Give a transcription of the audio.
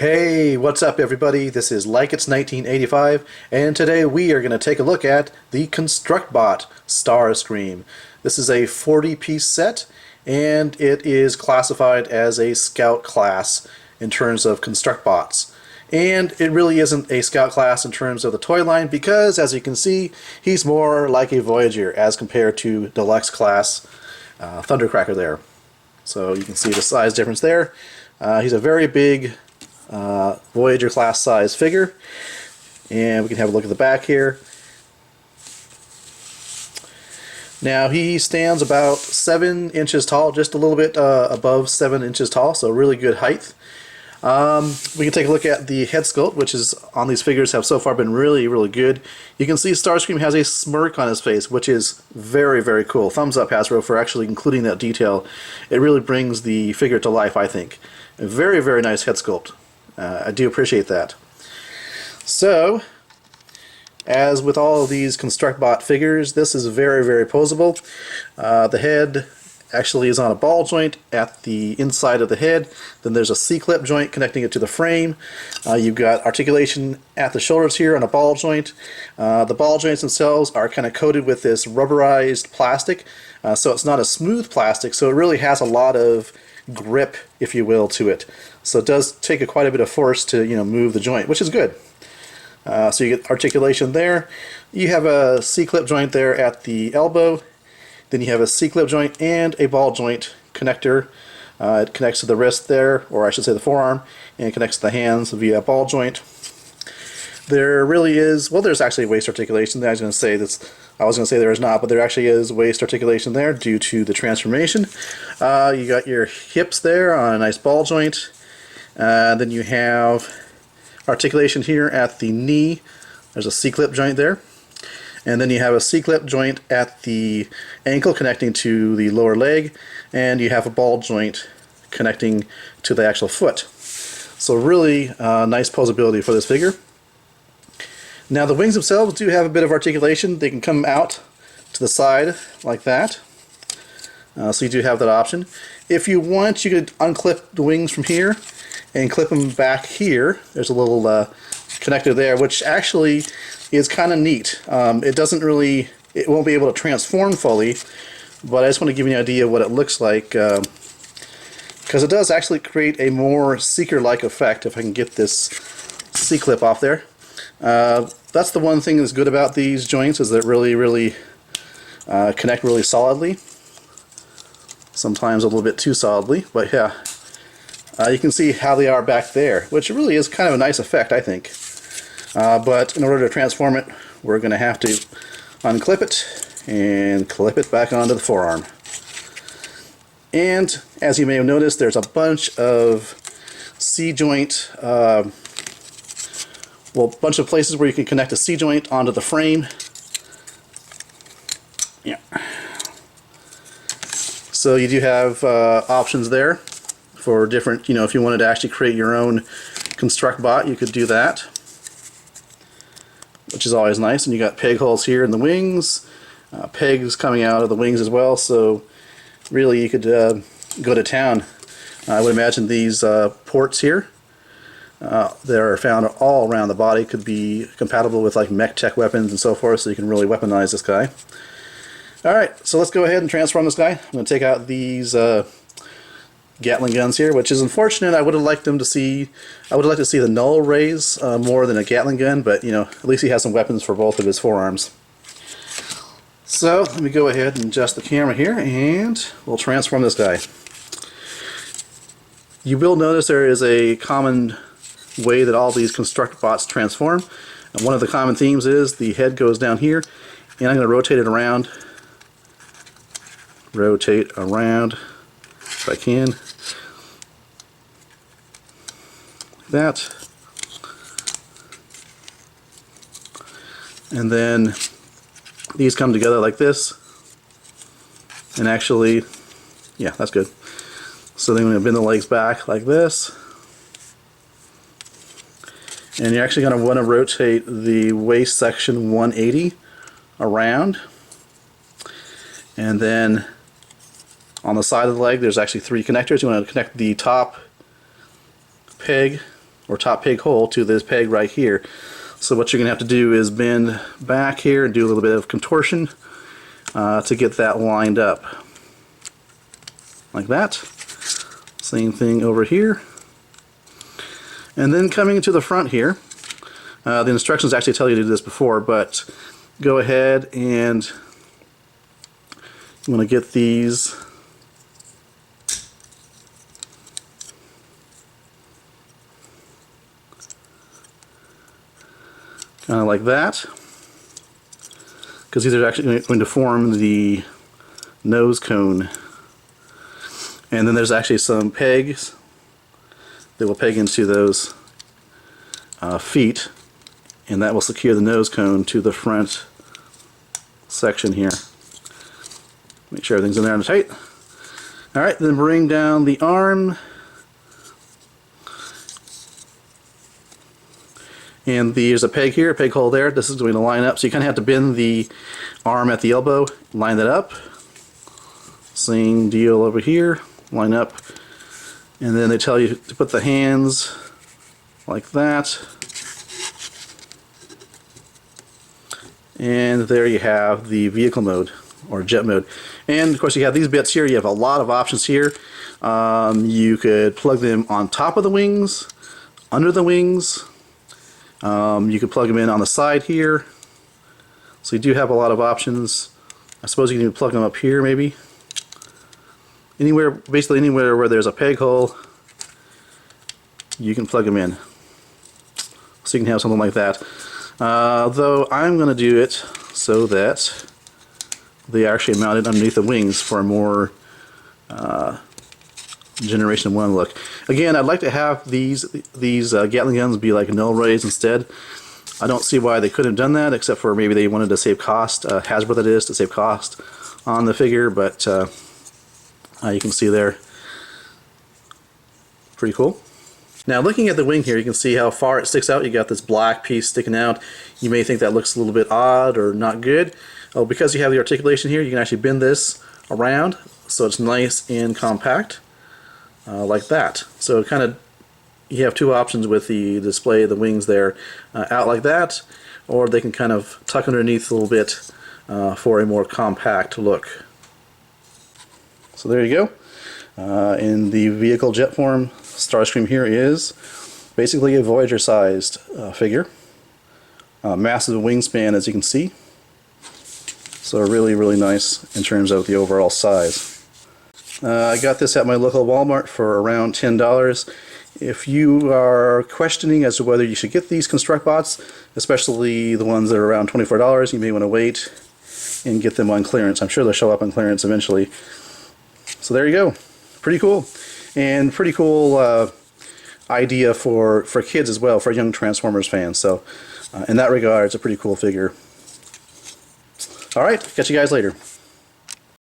Hey, what's up everybody? This is Like It's 1985, and today we are going to take a look at the Construct-Bot STARSCREAM. This is a 40-piece set, and it is classified as a Scout class in terms of Construct-Bots. And it really isn't a Scout class in terms of the toy line because, as you can see, he's more like a Voyager as compared to Deluxe class Thundercracker there. So you can see the size difference there. He's a very big Voyager class size figure, and we can have a look at the back here. Now he stands about 7 inches tall, just a little bit above 7 inches tall, so really good height. We can take a look at the head sculpt, which is on these figures have so far been really good. You can see Starscream has a smirk on his face, which is very cool. Thumbs up, Hasbro, for actually including that detail. It really brings the figure to life, I think. A very nice head sculpt. I do appreciate that. So, as with all of these Construct-Bot figures, this is very poseable. The head actually is on a ball joint at the inside of the head. Then there's a C-clip joint connecting it to the frame. You've got articulation at the shoulders here on a ball joint. The ball joints themselves are kind of coated with this rubberized plastic, so it's not a smooth plastic, so it really has a lot of grip, if you will, to it. So it does take quite a bit of force to move the joint, which is good. So you get articulation there. You have a C-clip joint there at the elbow. Then you have a C-clip joint and a ball joint connector. It connects to the wrist there, or I should say the forearm, and it connects to the hands via a ball joint. There really is, well, there's actually waist articulation there. I was going to say there is not, but there actually is waist articulation there due to the transformation. You got your hips there on a nice ball joint. Then you have articulation here at the knee. There's a C-clip joint there. And then you have a C-clip joint at the ankle connecting to the lower leg, and you have a ball joint connecting to the actual foot. So really nice posability for this figure. Now the wings themselves do have a bit of articulation. They can come out to the side like that. So you do have that option. If you want, you could unclip the wings from here and clip them back here. There's a little connector there, which actually is kind of neat. It won't be able to transform fully, but I just want to give you an idea of what it looks like, because it does actually create a more Seeker-like effect if I can get this C-clip off there. That's the one thing that's good about these joints, is that really connect really solidly. Sometimes a little bit too solidly, but yeah. You can see how they are back there, which really is kind of a nice effect, I think. But in order to transform it, we're going to have to unclip it and clip it back onto the forearm. And as you may have noticed, there's a bunch of C-joint, bunch of places where you can connect a C-joint onto the frame. Yeah. So you do have options there for different, if you wanted to actually create your own Construct-Bot, you could do that, which is always nice. And you got peg holes here in the wings, pegs coming out of the wings as well, so really you could go to town. I would imagine these ports here that are found all around the body could be compatible with like mech tech weapons and so forth, so you can really weaponize this guy. Alright, so let's go ahead and transform this guy. I'm going to take out these Gatling guns here, which is unfortunate. I would have liked to see the null rays more than a Gatling gun, but at least he has some weapons for both of his forearms. So let me go ahead and adjust the camera here, and we'll transform this guy. You will notice there is a common way that all these Construct-Bots transform, and one of the common themes is the head goes down here, and I'm going to rotate it around. Rotate around if I can. That, and then these come together like this, and actually, yeah, that's good. So then we're going to bend the legs back like this, and you're actually going to want to rotate the waist section 180 around, and then on the side of the leg there's actually 3 connectors. You want to connect the top peg or top peg hole to this peg right here. So what you're going to have to do is bend back here and do a little bit of contortion to get that lined up. Like that. Same thing over here. And then coming to the front here, the instructions actually tell you to do this before, but go ahead and you want to get these kind of like that, because these are actually going to form the nose cone. And then there's actually some pegs that will peg into those feet, and that will secure the nose cone to the front section here. Make sure everything's in there and tight. Alright, then bring down the arm. And there's a peg here, a peg hole there. This is going to line up, so you kind of have to bend the arm at the elbow, line that up. Same deal over here, line up. And then they tell you to put the hands like that. And there you have the vehicle mode, or jet mode. And of course you have these bits here. You have a lot of options here. You could plug them on top of the wings, under the wings. You could plug them in on the side here. So you do have a lot of options. I suppose you can even plug them up here maybe. Anywhere, basically anywhere where there's a peg hole, you can plug them in. So you can have something like that. Though I'm going to do it so that they are actually mounted underneath the wings for a more Generation 1 look. Again, I'd like to have these Gatling guns be like null rays instead. I don't see why they couldn't have done that, except for maybe they wanted to save cost, Hasbro that is, to save cost on the figure, but you can see there. Pretty cool. Now looking at the wing here, you can see how far it sticks out. You got this black piece sticking out. You may think that looks a little bit odd or not good. Oh, because you have the articulation here, you can actually bend this around so it's nice and compact, like that. So kind of, you have two options with the display of the wings there, out like that, or they can kind of tuck underneath a little bit for a more compact look. So there you go. In the vehicle jet form, STARSCREAM here is basically a Voyager sized figure. Massive wingspan, as you can see. So really, really nice in terms of the overall size. I got this at my local Walmart for around $10. If you are questioning as to whether you should get these Contruct-Bots, especially the ones that are around $24, you may want to wait and get them on clearance. I'm sure they'll show up on clearance eventually. So there you go. Pretty cool. And pretty cool idea for kids as well, for young Transformers fans. So in that regard, it's a pretty cool figure. Alright, catch you guys later.